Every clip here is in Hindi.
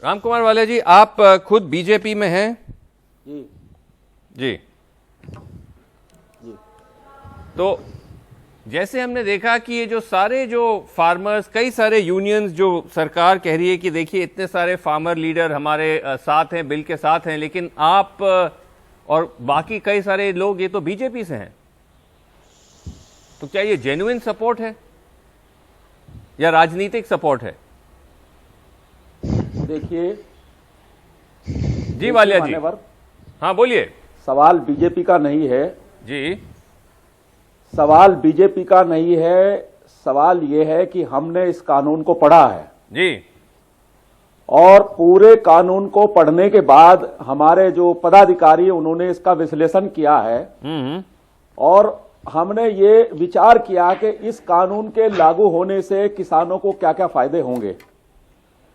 राम कुमार वाले जी, आप खुद बीजेपी में हैं? जी जी। जी। तो जैसे हमने देखा कि ये जो सारे जो फार्मर्स, कई सारे यूनियंस जो सरकार कह रही है कि देखिए इतने सारे फार्मर लीडर हमारे साथ हैं, बिल के साथ हैं, लेकिन आप और बाकी कई सारे लोग ये तो बीजेपी से हैं, तो क्या ये जेन्युइन सपोर्ट है या राजनीतिक सपोर्ट है? देखिए जी वालिया जी, हाँ बोलिए। सवाल बीजेपी का नहीं है जी। सवाल बीजेपी का नहीं है। सवाल यह है कि हमने इस कानून को पढ़ा है जी। और पूरे कानून को पढ़ने के बाद हमारे जो पदाधिकारी उन्होंने इसका विश्लेषण किया है और हमने ये विचार किया कि इस कानून के लागू होने से किसानों को क्या क्या फायदे होंगे।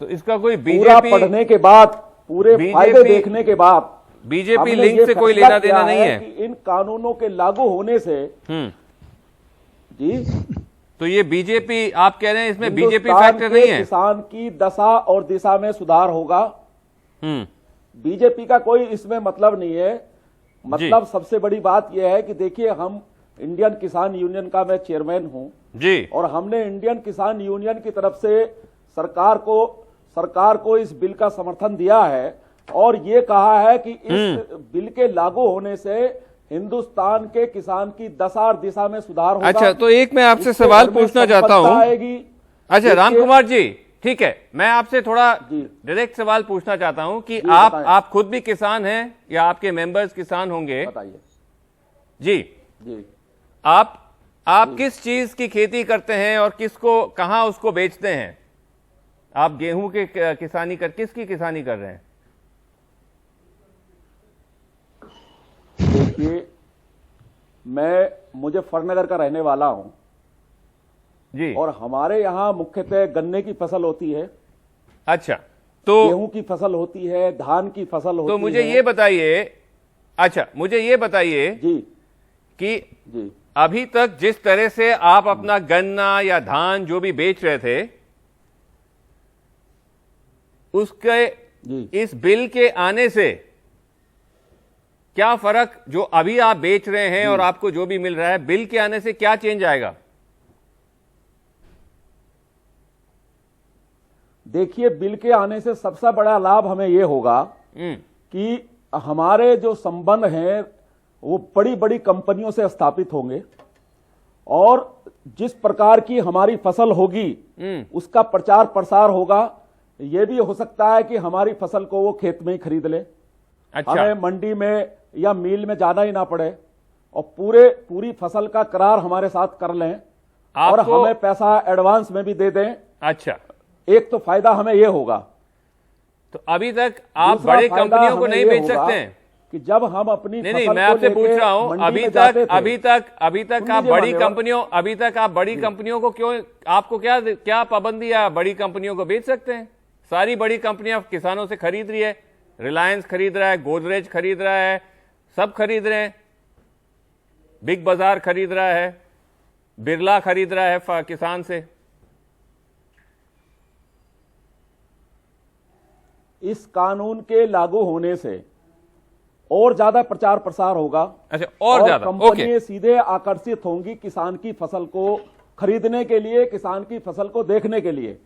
तो इसका कोई पूरा पढ़ने के बाद, पूरे फायदे देखने के बाद बीजेपी लिंक से कोई लेना देना नहीं है कि इन कानूनों के लागू होने से जी, तो ये बीजेपी, आप कह रहे हैं इसमें बीजेपी फैक्टर नहीं है? किसान की दशा और दिशा में सुधार होगा। बीजेपी का कोई इसमें मतलब नहीं है। मतलब सबसे बड़ी बात यह है कि देखिए, हम इंडियन किसान यूनियन का मैं चेयरमैन हूं जी, और हमने इंडियन किसान यूनियन की तरफ से सरकार को इस बिल का समर्थन दिया है और ये कहा है कि इस बिल के लागू होने से हिंदुस्तान के किसान की दशा और दिशा में सुधार होगा। अच्छा, तो एक मैं आपसे सवाल पूछना चाहता हूं। अच्छा राम कुमार जी, ठीक है, मैं आपसे थोड़ा डायरेक्ट सवाल पूछना चाहता हूं कि आप खुद भी किसान हैं या आपके मेंबर्स किसान होंगे? बताइए जी। जी। आप किस चीज की खेती करते हैं और किसको, कहां उसको बेचते हैं? आप गेहूं के किसानी किसकी किसानी कर रहे हैं? देखिए, मैं मुजफ्फरनगर का रहने वाला हूं जी, और हमारे यहां मुख्यतः गन्ने की फसल होती है। अच्छा, तो गेहूं की फसल होती है, धान की फसल होती है। तो मुझे ये बताइए, अच्छा मुझे ये बताइए जी कि जी, अभी तक जिस तरह से आप अपना गन्ना या धान जो भी बेच रहे थे, उसके इस बिल के आने से क्या फर्क, जो अभी आप बेच रहे हैं और आपको जो भी मिल रहा है, बिल के आने से क्या चेंज आएगा? देखिए, बिल के आने से सबसे बड़ा लाभ हमें यह होगा कि हमारे जो संबंध हैं वो बड़ी बड़ी कंपनियों से स्थापित होंगे और जिस प्रकार की हमारी फसल होगी उसका प्रचार प्रसार होगा। यह भी हो सकता है कि हमारी फसल को वो खेत में ही खरीद ले। अच्छा। हमें मंडी में या मिल में जाना ही ना पड़े और पूरी फसल का करार हमारे साथ कर लें और हमें पैसा एडवांस में भी दे दें। अच्छा, एक तो फायदा हमें यह होगा। तो अभी तक आप बड़े कंपनियों को नहीं बेच सकते हैं कि जब हम अपनी नहीं, मैं आपसे पूछ रहा हूं, अभी तक आप बड़ी कंपनियों, अभी तक आप बड़ी कंपनियों को क्यों, आपको क्या पाबंदी है? बड़ी कंपनियों को बेच सकते हैं। सारी बड़ी कंपनियां किसानों से खरीद रही है, रिलायंस खरीद रहा है, गोदरेज खरीद रहा है, सब खरीद रहे हैं, बिग बाजार खरीद रहा है, बिरला खरीद रहा है किसान से। इस कानून के लागू होने से और ज्यादा प्रचार प्रसार होगा। अच्छा, और ज्यादा कंपनियां सीधे आकर्षित होंगी किसान की फसल को खरीदने के लिए, किसान की फसल को देखने के लिए।